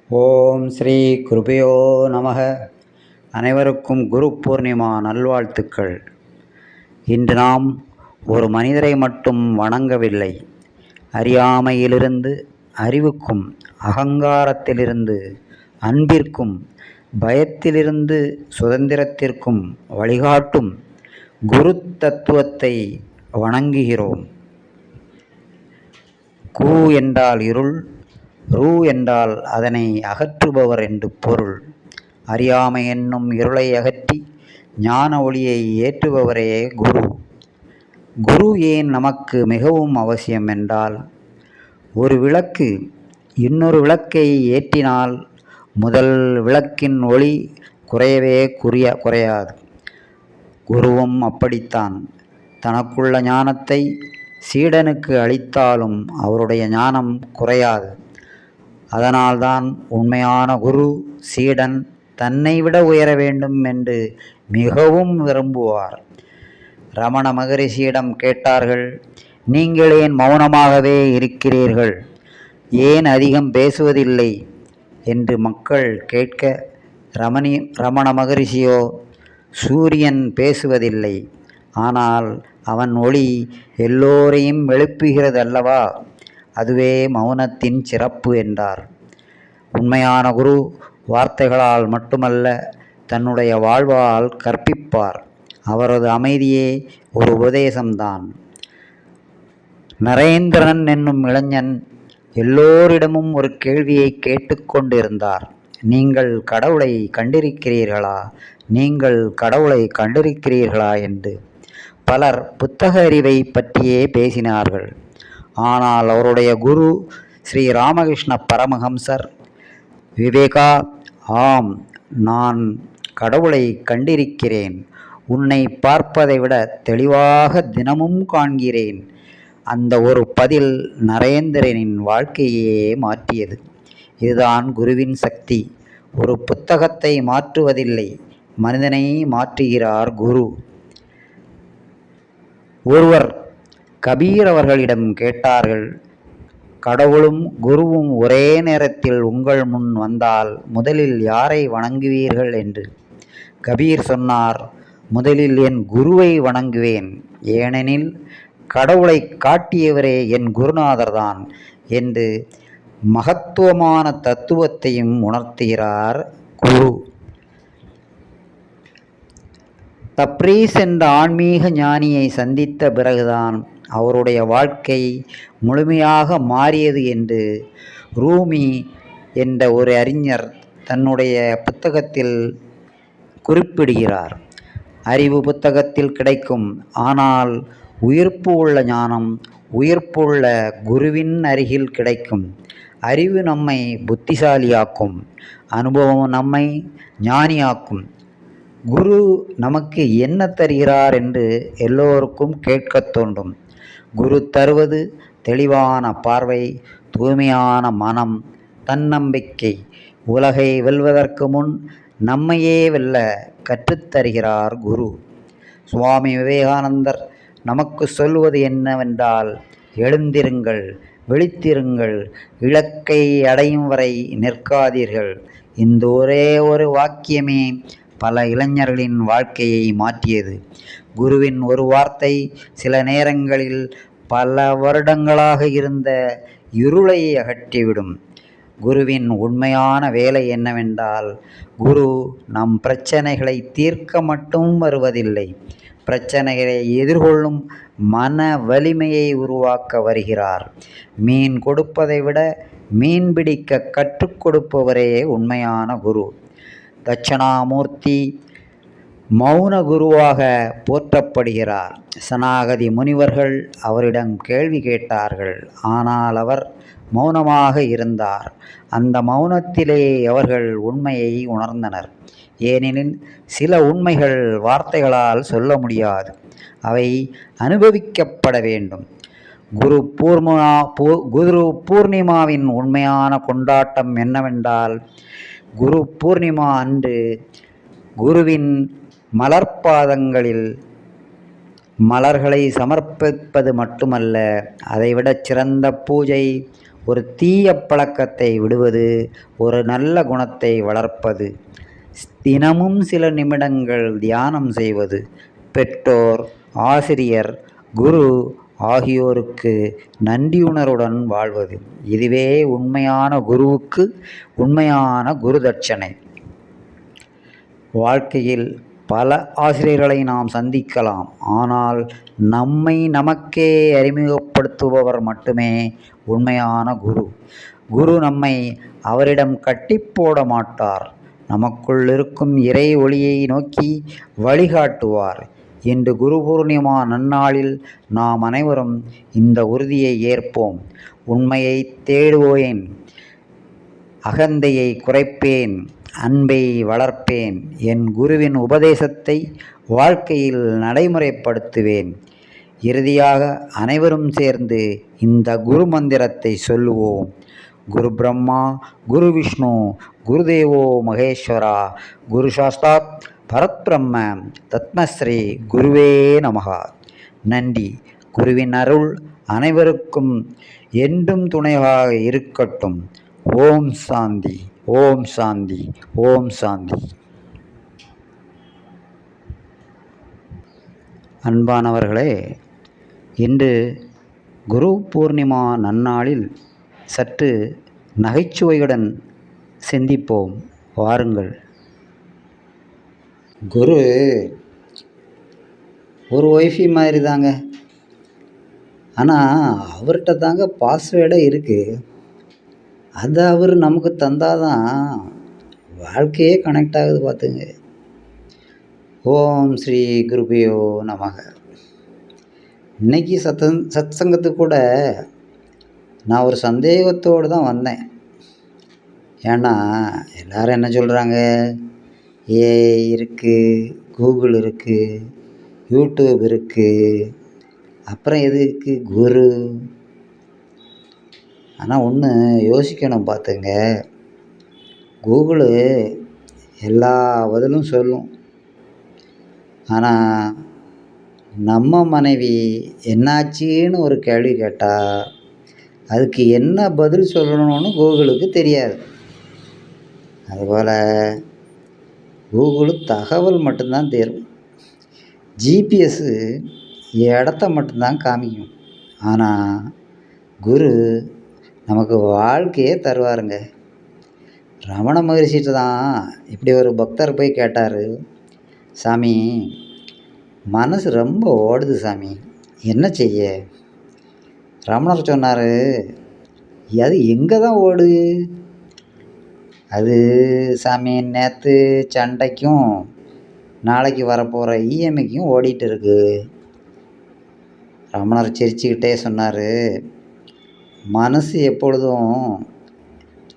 ஓம் ஸ்ரீ குருபியோ நமக. அனைவருக்கும் குரு பூர்ணிமா நல்வாழ்த்துக்கள். இன்று நாம் ஒரு மனிதரை மட்டும் வணங்கவில்லை, அறியாமையிலிருந்து அறிவுக்கும், அகங்காரத்திலிருந்து அன்பிற்கும், பயத்திலிருந்து சுதந்திரத்திற்கும் வழிகாட்டும் குரு தத்துவத்தை வணங்குகிறோம். கு என்றால் இருள், ரு என்றால் அதனை அகற்றுபவர் என்று பொருள். அறியாமை என்னும் இருளை அகற்றி ஞான ஒளியை ஏற்றுபவரே குரு. குரு ஏன் நமக்கு மிகவும் அவசியம் என்றால், ஒரு விளக்கு இன்னொரு விளக்கை ஏற்றினால் முதல் விளக்கின் ஒளி குறையவே குறையாது. குருவும் அப்படித்தான். தனக்குள்ள ஞானத்தை சீடனுக்கு அளித்தாலும் அவருடைய ஞானம் குறையாது. அதனால்தான் உண்மையான குரு சீடன் தன்னை விட உயர வேண்டும் என்று மிகவும் விரும்புவார். ரமண மகரிஷியிடம் கேட்டார்கள், நீங்கள் ஏன் மௌனமாகவே இருக்கிறீர்கள், ஏன் அதிகம் பேசுவதில்லை என்று மக்கள் கேட்க, ரமண மகரிஷியோ, சூரியன் பேசுவதில்லை, ஆனால் அவன் ஒளி எல்லோரையும் எழுப்புகிறது அல்லவா, அதுவே மௌனத்தின் சிறப்பு என்றார். உண்மையான குரு வார்த்தைகளால் மட்டுமல்ல, தன்னுடைய வாழ்வால் கற்பிப்பார். அவரது அமைதியே ஒரு உபதேசம்தான். நரேந்திரன் என்னும் இளைஞன் எல்லோரிடமும் ஒரு கேள்வியை கேட்டுக்கொண்டிருந்தார். நீங்கள் கடவுளை கண்டிருக்கிறீர்களா, நீங்கள் கடவுளை கண்டிருக்கிறீர்களா என்று. பலர் புத்தக அறிவை பற்றியே பேசினார்கள். ஆனால் அவருடைய குரு ஸ்ரீ ராமகிருஷ்ண பரமஹம்சர், விவேகா, ஆம், நான் கடவுளை கண்டிருக்கிறேன், உன்னை பார்ப்பதை விட தெளிவாக தினமும் காண்கிறேன். அந்த ஒரு பதில் நரேந்திரனின் வாழ்க்கையே மாற்றியது. இதுதான் குருவின் சக்தி. ஒரு புத்தகத்தை மாற்றுவதில்லை, மனிதனை மாற்றுகிறார் குரு. ஒருவர் கபீர் அவர்களிடம் கேட்டார்கள், கடவுளும் குருவும் ஒரே நேரத்தில் உங்கள் முன் வந்தால் முதலில் யாரை வணங்குவீர்கள் என்று. கபீர் சொன்னார், முதலில் என் குருவை வணங்குவேன், ஏனெனில் கடவுளை காட்டியவரே என் குருநாதர்தான் என்று மகத்துவமான தத்துவத்தையும் உணர்த்துகிறார் குரு. தப்ரீஸ் என்ற ஆன்மீக ஞானியை சந்தித்த பிறகுதான் அவருடைய வாழ்க்கை முழுமையாக மாறியது என்று ரூமி என்ற ஒரு அறிஞர் தன்னுடைய புத்தகத்தில் குறிப்பிடுகிறார். அறிவு புத்தகத்தில் கிடைக்கும், ஆனால் உயிர்ப்பு உள்ள ஞானம் உயிர்ப்பு உள்ள குருவின் அருகில் கிடைக்கும். அறிவு நம்மை புத்திசாலியாக்கும், அனுபவம் நம்மை ஞானியாக்கும். குரு நமக்கு என்ன தருகிறார் என்று எல்லோருக்கும் கேட்கத் தோன்றும். குரு தருவது தெளிவான பார்வை, தூய்மையான மனம், தன்னம்பிக்கை. உலகை வெல்வதற்கு முன் நம்மையே வெல்ல கற்றுத்தருகிறார் குரு. சுவாமி விவேகானந்தர் நமக்கு சொல்வது என்னவென்றால், எழுந்திருங்கள், விழித்திருங்கள், இலக்கை அடையும் வரை நிற்காதீர்கள். இந்த ஒரே ஒரு வாக்கியமே பல இளைஞர்களின் வாழ்க்கையை மாற்றியது. குருவின் ஒரு வார்த்தை சில நேரங்களில் பல வருடங்களாக இருந்த இருளை அகற்றிவிடும். குருவின் உண்மையான வேலை என்னவென்றால், குரு நம் பிரச்சனைகளை தீர்க்க மட்டும் வருவதில்லை, பிரச்சனைகளை எதிர்கொள்ளும் மன வலிமையை உருவாக்க வருகிறார். மீன் கொடுப்பதை விட மீன் பிடிக்க கற்றுக் கொடுப்பவரே உண்மையான குரு. தட்சணாமூர்த்தி மௌன குருவாக போற்றப்படுகிறார். சனாகதி முனிவர்கள் அவரிடம் கேள்வி கேட்டார்கள், ஆனால் அவர் மௌனமாக இருந்தார். அந்த மௌனத்திலே அவர்கள் உண்மையை உணர்ந்தனர். ஏனெனில் சில உண்மைகள் வார்த்தைகளால் சொல்ல முடியாது, அவை அனுபவிக்கப்பட வேண்டும். குரு பூர்ணிமாவின் உண்மையான கொண்டாட்டம் என்னவென்றால், குரு பூர்ணிமா அன்று குருவின் மலர்பாதங்களில் மலர்களை சமர்ப்பிப்பது மட்டுமல்ல, அதைவிட சிறந்த பூஜை ஒரு தீய பழக்கத்தை விடுவது, ஒரு நல்ல குணத்தை வளர்ப்பது, தினமும் சில நிமிடங்கள் தியானம் செய்வது, பெற்றோர், ஆசிரியர், குரு ஆகியோருக்கு நன்றியுணர்வுடன் வாழ்வது. இதுவே உண்மையான குருவுக்கு உண்மையான குரு தட்சணை. வாழ்க்கையில் பல ஆசிரியர்களை நாம் சந்திக்கலாம். ஆனால் நம்மை நமக்கே அறிமுகப்படுத்துபவர் மட்டுமே உண்மையான குரு. குரு நம்மை அவரிடம் கட்டி போட மாட்டார். நமக்குள் இருக்கும் இறை ஒளியை நோக்கி வழிகாட்டுவார். இன்று குரு பூர்ணிமா நன்னாளில் நாம் அனைவரும் இந்த உறுதியை ஏற்போம். உண்மையை தேடுவேன், அகந்தையை குறைப்பேன், அன்பை வளர்ப்பேன், என் குருவின் உபதேசத்தை வாழ்க்கையில் நடைமுறைப்படுத்துவேன். இறுதியாக அனைவரும் சேர்ந்து இந்த குரு மந்திரத்தை சொல்லுவோம். குரு பிரம்மா, குரு விஷ்ணு, குருதேவோ மகேஸ்வரா, குரு சாஸ்தாத் பரத்பிரம்ம, தத்மஸ்ரீ குருவே நமகா. நன்றி. குருவின் அருள் அனைவருக்கும் என்றும் துணையாக இருக்கட்டும். ஓம் சாந்தி, ஓம் சாந்தி, ஓம் சாந்தி. அன்பானவர்களே, இன்று குரு பூர்ணிமா நன்னாளில் சற்று நகைச்சுவையுடன் சிந்திப்போம். வாருங்கள். குரு ஒரு ஒய்ஃபி மாதிரி தாங்க. ஆனால் அவர்கிட்ட தாங்க பாஸ்வேர்டே இருக்குது. அது அவர் நமக்கு தந்தாதான் வாழ்க்கையே கனெக்ட் ஆகுது பார்த்துங்க. ஓம் ஸ்ரீ குருபியோ நமக. இன்னைக்கு சத் சங்கத்துக்கு கூட நான் ஒரு சந்தேகத்தோடு தான் வந்தேன். ஏன்னா எல்லாரும் என்ன சொல்கிறாங்க, ஏஐ இருக்குது, கூகுள் இருக்குது, யூடியூப் இருக்குது, அப்புறம் எதுக்கு குரு? ஆனால் ஒன்று யோசிக்கணும் பார்த்துங்க. கூகுளு எல்லா பதிலும் சொல்லும். ஆனால் நம்ம மனைவி என்னாச்சின்னு ஒரு கேள்வி கேட்டால் அதுக்கு என்ன பதில் சொல்லணும்னு கூகுளுக்கு தெரியாது. அதுபோல் கூகுளு தகவல் மட்டும்தான் தேரும். ஜிபிஎஸ்ஸு இடத்த மட்டும்தான் காமிக்கும். ஆனால் குரு நமக்கு வாழ்க்கையே தருவாருங்க. ரமண மகரிஷிட்ட தான் இப்படி ஒரு பக்தர் போய் கேட்டார், சாமி மனசு ரொம்ப ஓடுது சாமி, என்ன செய்ய? ரமணர் சொன்னார், அது எங்கே தான் ஓடுது? அது சாமி நேற்று சண்டைக்கும் நாளைக்கு வரப்போகிற இஎம்ஐக்கும் ஓடிட்டு இருக்கு. ரமணர் சிரிச்சுக்கிட்டே சொன்னார், மனசு எப்பொழுதும்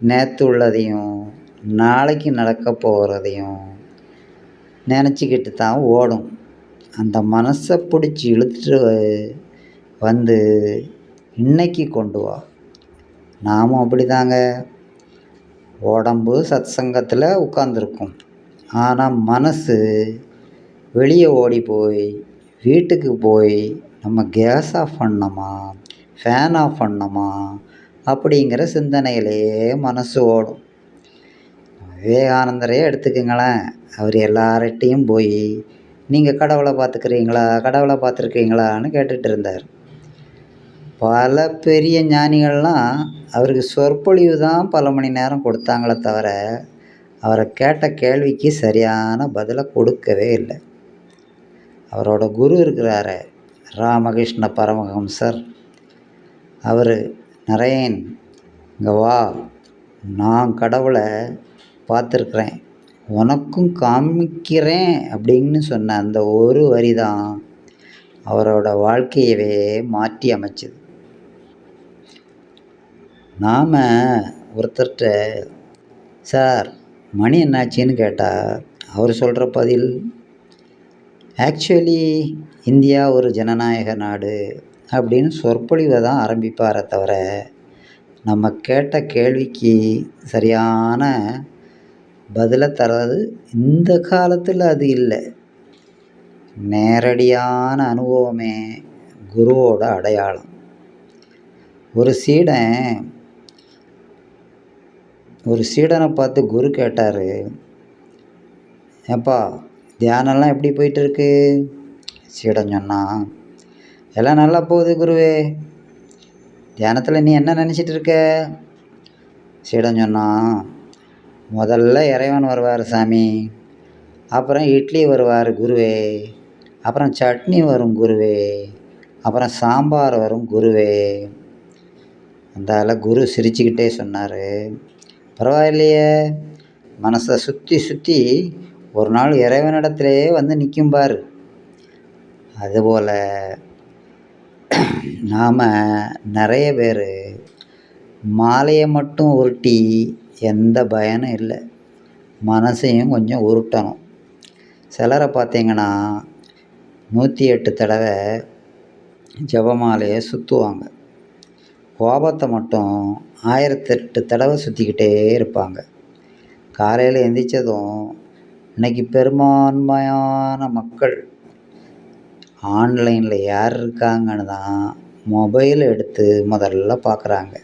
நேற்று உள்ளதையும் நாளைக்கு நடக்க போகிறதையும் நினச்சிக்கிட்டு தான் ஓடும். அந்த மனசை பிடிச்சி இழுத்துட்டு வந்து இன்னைக்கு கொண்டு வா. நாமும் அப்படி தாங்க. உடம்பு சத் சங்கத்தில் உட்காந்துருக்கும், ஆனால் மனசு வெளியே ஓடி போய் வீட்டுக்கு போய் நம்ம கேஸ் ஆஃப் பண்ணோமா, ஃபேன் ஆஃப் பண்ணோமா அப்படிங்கிற சிந்தனையிலே மனசு ஓடும். விவேகானந்தரையே எடுத்துக்கங்களேன். அவர் எல்லார்கிட்டையும் போய் நீங்கள் கடவுளை பார்த்துருக்கீங்களான்னு கேட்டுட்டு இருந்தார். பல பெரிய ஞானிகள்லாம் அவருக்கு சொற்பொழிவு தான் பல மணி நேரம் கொடுத்தாங்களே தவிர அவரை கேட்ட கேள்விக்கு சரியான பதிலை கொடுக்கவே இல்லை. அவரோட குரு இருக்கிறாரு ராமகிருஷ்ண பரமஹம்சர். அவர், நரேன் இங்கே வா, நான் கடவுளை பார்த்துருக்குறேன், உனக்கும் காமிக்கிறேன் அப்படின்னு சொன்ன அந்த ஒரு வரி தான் அவரோட வாழ்க்கையவே மாற்றி அமைச்சது. நாம் ஒருத்தர்கிட்ட சார் மணி என்னாச்சின்னு கேட்டால் அவர் சொல்கிற பதில், ஆக்சுவலி இந்தியா ஒரு ஜனநாயக நாடு அப்படின்னு சொற்பொழிவை தான் ஆரம்பிப்பாரே தவிர நம்ம கேட்ட கேள்விக்கு சரியான பதிலை தர்றது இந்த காலத்தில் அது இல்லை. நேரடியான அனுபவமே குருவோட அடையாளம். ஒரு சீடன் ஒரு சீடனை பார்த்து குரு கேட்டார், ஏப்பா தியானம்லாம் எப்படி போயிட்டு இருக்கு? சீடன் சொன்னான், எல்லாம் நல்லா போகுது குருவே. தியானத்தில் நீ என்ன நினச்சிட்டு இருக்க? சீடன் சொன்னான், முதல்ல இறைவன் வருவார் சாமி, அப்புறம் இட்லி வருவார் குருவே, அப்புறம் சட்னி வரும் குருவே, அப்புறம் சாம்பார் வரும் குருவே. அந்தால குரு சிரிச்சுக்கிட்டே சொன்னார், பரவாயில்லையே, மனசை சுற்றி சுற்றி ஒரு நாள் இறைவனிடத்திலே வந்து நிற்கும் பார். அதுபோல் நாம் நிறைய பேர் மாலையை மட்டும் உருட்டி எந்த பயனும் இல்லை, மனசையும் கொஞ்சம் உருட்டணும். சிலரை பார்த்தீங்கன்னா 108 தடவை ஜபமாலையை சுற்றுவாங்க, கோபத்தை மட்டும் 1008 தடவை சுற்றிக்கிட்டே இருப்பாங்க. காலையில் எந்திரிச்சதும் இன்றைக்கி பெரும்பான்மையான மக்கள் ஆன்லைனில் யார் இருக்காங்கன்னு தான் மொபைல் எடுத்து முதல்ல பார்க்குறாங்க.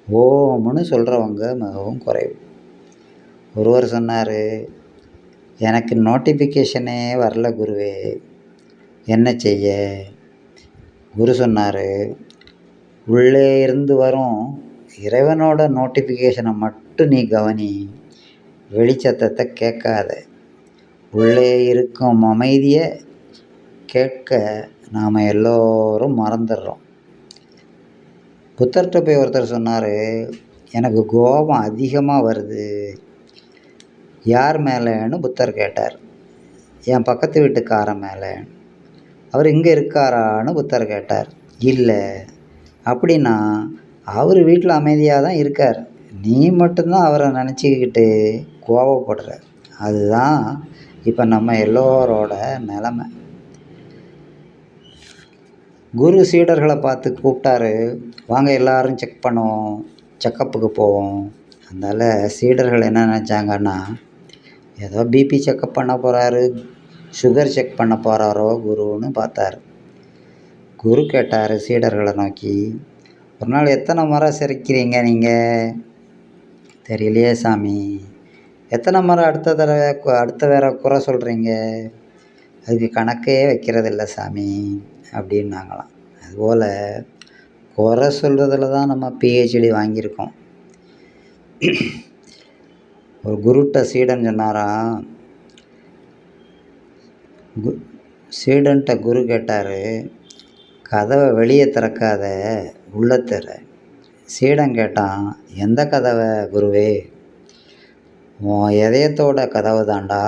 ஓம்னு சொல்கிறவங்க மிகவும் குறைவு. ஒருவர் சொன்னார், எனக்கு நோட்டிஃபிகேஷனே வரல குருவே, என்ன செய்ய? குரு சொன்னார், உள்ளே இருந்து வரும் இறைவனோட நோட்டிஃபிகேஷனை மட்டும் நீ கவனி, வெளிச்சத்தத்தை கேட்காத. உள்ளே இருக்கும் அமைதியை கேட்க நாம் எல்லோரும் மறந்துடுறோம். புத்தர்கிட்ட போய் ஒருத்தர் சொன்னார், எனக்கு கோபம் அதிகமாக வருது. யார் மேலேன்னு புத்தர் கேட்டார். என் பக்கத்து வீட்டுக்காரன் மேலே. அவர் இங்கே இருக்காரான்னு புத்தர் கேட்டார். இல்லை. அப்படின்னா அவர் வீட்டில் அமைதியாக தான் இருக்கார், நீ மட்டும்தான் அவரை நினச்சிக்கிட்டு கோபப்படுற. அதுதான் இப்போ நம்ம எல்லோரோட நிலமை. குரு சீடர்களை பார்த்து கூப்பிட்டாரு, வாங்க எல்லாரும் செக் பண்ணுவோம், செக்கப்புக்கு போவோம். அதனால் சீடர்கள் என்ன நினச்சாங்கன்னா, ஏதோ பிபி செக்கப் பண்ண போகிறாரு, சுகர் செக் பண்ண போகிறாரோ குருன்னு பார்த்தாரு. குரு கேட்டார் சீடர்களை நோக்கி, ஒரு நாள் எத்தனை முறை சிரிக்கிறீங்க நீங்கள்? தெரியலையே சாமி. எத்தனை முறை அடுத்த வேற குறை சொல்கிறீங்க? அதுக்கு கணக்கே வைக்கிறதில்ல சாமி அப்படின்னாங்களாம். அதுபோல் குறை சொல்கிறதுல தான் நம்ம பிஹெச்டி வாங்கியிருக்கோம். ஒரு குருட்ட சீடன் சொன்னாராம், சீடன்ட்ட குரு கேட்டார், கதவை வெளியே திறக்காத, உள்ள திற. சீடன் கேட்டான், எந்த கதவை குருவே? உன் இதயத்தோட கதவு தாண்டா,